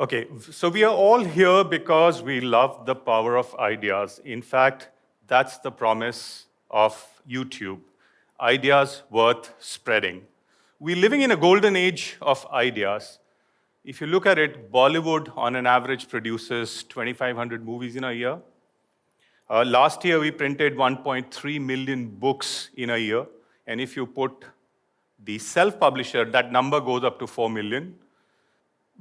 Okay, so we are all here because we love the power of ideas. In fact, that's the promise of YouTube. Ideas worth spreading. We're living in a golden age of ideas. If you look at it, Bollywood on an average produces 2,500 movies in a year. Last year, we printed 1.3 million books in a year. And if you put the self-publisher, that number goes up to 4 million.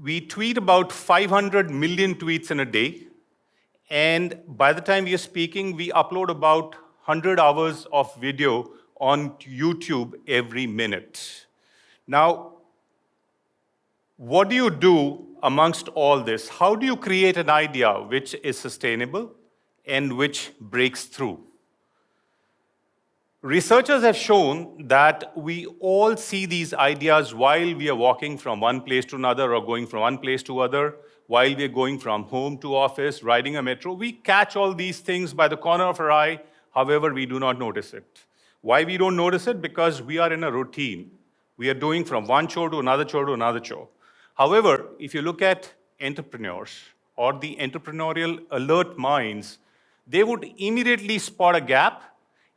We tweet about 500 million tweets in a day. And by the time we are speaking, we upload about 100 hours of video on YouTube every minute. Now, what do you do amongst all this? How do you create an idea which is sustainable and which breaks through? Researchers have shown that we all see these ideas while we are walking from one place to another or going from one place to other, while we are going from home to office, riding a metro. We catch all these things by the corner of our eye, however, we do not notice it. Why we don't notice it? Because we are in a routine. We are doing from one chore to another chore to another chore. However, if you look at entrepreneurs or the entrepreneurial alert minds, they would immediately spot a gap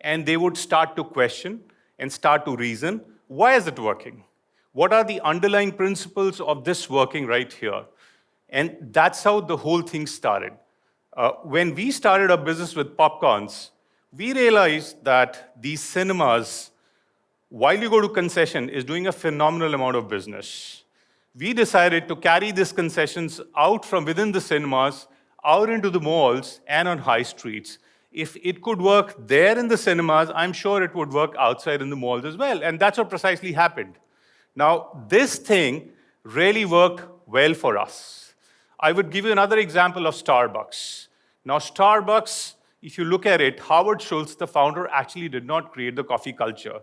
and they would start to question and start to reason, why is it working? What are the underlying principles of this working right here? And that's how the whole thing started. When we started our business with popcorns, we realized that these cinemas, while you go to concession, is doing a phenomenal amount of business. We decided to carry these concessions out from within the cinemas, out into the malls and on high streets. If it could work there in the cinemas, I'm sure it would work outside in the malls as well. And that's what precisely happened. Now, this thing really worked well for us. I would give you another example of Starbucks. Now, Starbucks, if you look at it, Howard Schultz, the founder, actually did not create the coffee culture.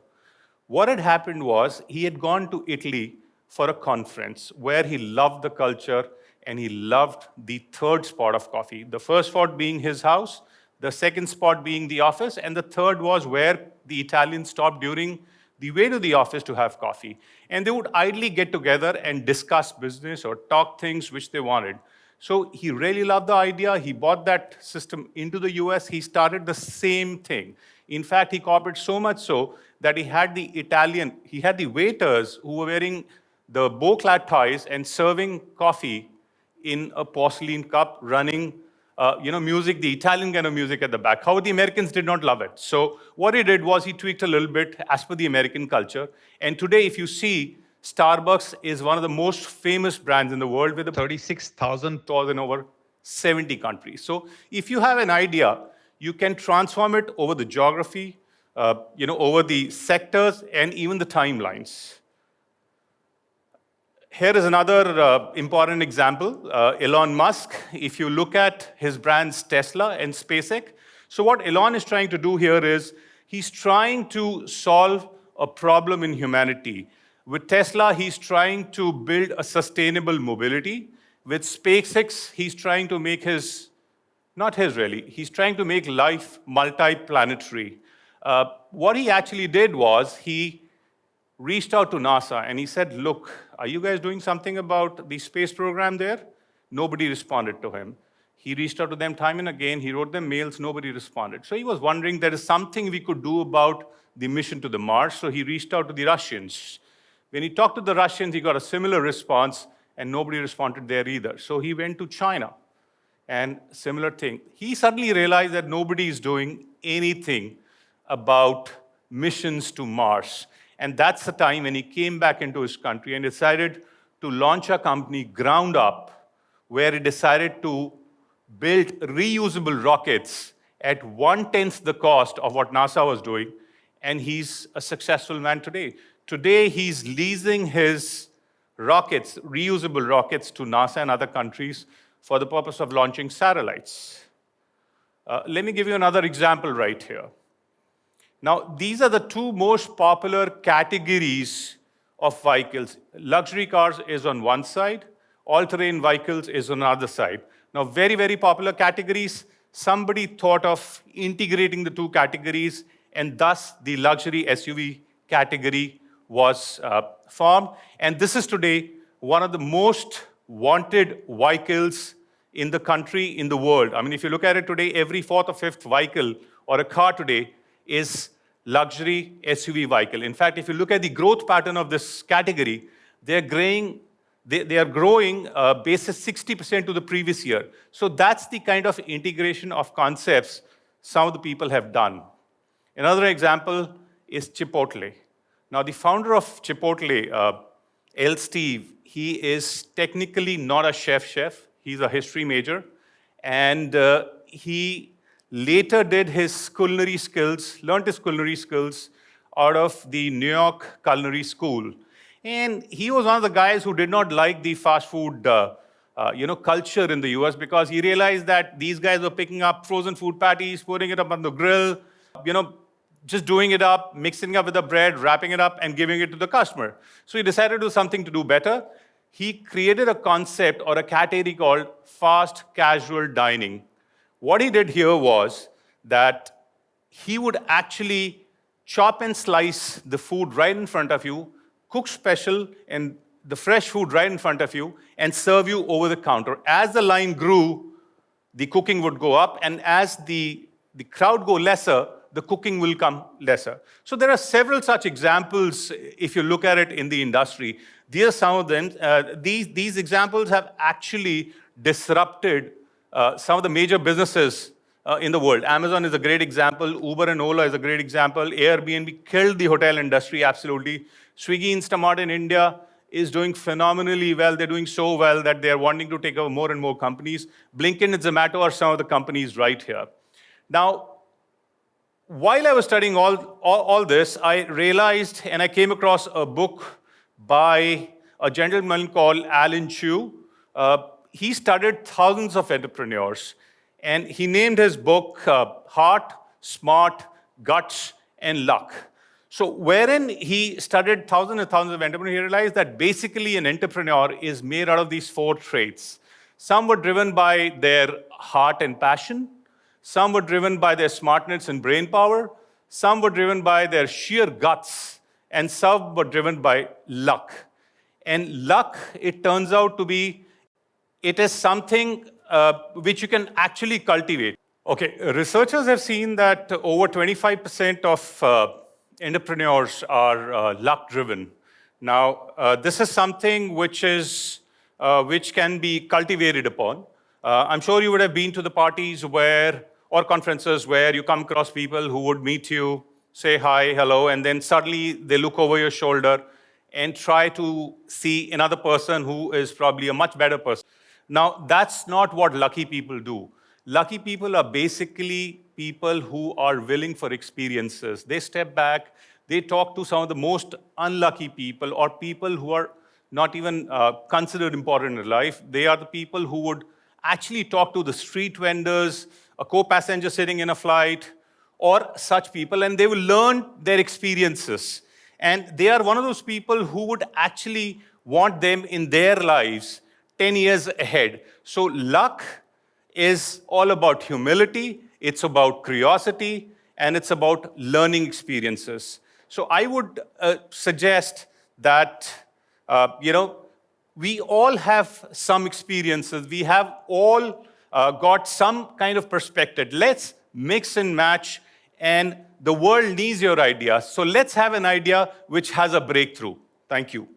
What had happened was he had gone to Italy for a conference where he loved the culture and he loved the third spot of coffee. The first spot being his house, the second spot being the office, and the third was where the Italians stopped during the way to the office to have coffee. And they would idly get together and discuss business or talk things which they wanted. So he really loved the idea. He bought that system into the US. He started the same thing. In fact, he copied so much so that he had the waiters who were wearing the bow-clad ties and serving coffee in a porcelain cup, running music, the Italian kind of music at the back. How the Americans did not love it. So what he did was he tweaked a little bit as per the American culture. And today, if you see, Starbucks is one of the most famous brands in the world with 36,000 stores in over 70 countries. So if you have an idea, you can transform it over the geography, over the sectors, and even the timelines. Here is another important example, Elon Musk. If you look at his brands Tesla and SpaceX, so what Elon is trying to do here is he's trying to solve a problem in humanity. With Tesla, he's trying to build a sustainable mobility. With SpaceX, he's trying to make he's trying to make life multi-planetary. What he actually did was he reached out to NASA and he said, look, are you guys doing something about the space program there? Nobody responded to him. He reached out to them time and again. He wrote them mails. Nobody responded. So he was wondering there is something we could do about the mission to the Mars. So he reached out to the Russians. When he talked to the Russians, he got a similar response and nobody responded there either. So he went to China and similar thing. He suddenly realized that nobody is doing anything about missions to Mars. And that's the time when he came back into his country and decided to launch a company ground up, where he decided to build reusable rockets at 1/10 the cost of what NASA was doing. And he's a successful man today. Today, he's leasing his rockets, reusable rockets, to NASA and other countries for the purpose of launching satellites. Let me give you another example right here. Now, these are the two most popular categories of vehicles. Luxury cars is on one side, all-terrain vehicles is on the other side. Now, very, very popular categories. Somebody thought of integrating the two categories, and thus the luxury SUV category was formed. And this is today one of the most wanted vehicles in the country, in the world. I mean, if you look at it today, every fourth or fifth vehicle or a car today is luxury SUV vehicle. In fact, if you look at the growth pattern of this category, they are growing basis 60% to the previous year. So that's the kind of integration of concepts some of the people have done. Another example is Chipotle. Now, the founder of Chipotle, L. Steve, he is technically not a chef. He's a history major. And he later did his culinary skills, learned his culinary skills out of the New York Culinary School. And he was one of the guys who did not like the fast food culture in the US, because he realized that these guys were picking up frozen food patties, putting it up on the grill, just doing it up, mixing it up with the bread, wrapping it up, and giving it to the customer. So he decided to do something to do better. He created a concept or a category called fast casual dining. What he did here was that he would actually chop and slice the food right in front of you, cook special and the fresh food right in front of you, and serve you over the counter. As the line grew, the cooking would go up, and as the crowd go lesser, the cooking will come lesser. So there are several such examples if you look at it in the industry. These are some of them. These examples have actually disrupted some of the major businesses in the world. Amazon is a great example. Uber and Ola is a great example. Airbnb killed the hotel industry, absolutely. Swiggy, Instamart in India is doing phenomenally well. They're doing so well that they're wanting to take over more and more companies. Blinkit and Zomato are some of the companies right here. Now, while I was studying all this, I realized, and I came across a book by a gentleman called Alan Chu. He studied thousands of entrepreneurs, and he named his book Heart, Smart, Guts, and Luck. So wherein he studied thousands and thousands of entrepreneurs, he realized that basically an entrepreneur is made out of these four traits. Some were driven by their heart and passion. Some were driven by their smartness and brain power. Some were driven by their sheer guts. And some were driven by luck. And luck, it turns out to be, it is something which you can actually cultivate. Okay, researchers have seen that over 25% of entrepreneurs are luck-driven. Now, this is something which can be cultivated upon. I'm sure you would have been to the parties or conferences where you come across people who would meet you, say hi, hello, and then suddenly they look over your shoulder and try to see another person who is probably a much better person. Now, that's not what lucky people do. Lucky people are basically people who are willing for experiences. They step back, they talk to some of the most unlucky people or people who are not even considered important in life. They are the people who would actually talk to the street vendors, a co-passenger sitting in a flight, or such people, and they will learn their experiences. And they are one of those people who would actually want them in their lives 10 years ahead. So luck is all about humility, it's about curiosity, and it's about learning experiences. So I would suggest that, we all have some experiences. We have all got some kind of perspective. Let's mix and match, and the world needs your ideas. So let's have an idea which has a breakthrough. Thank you.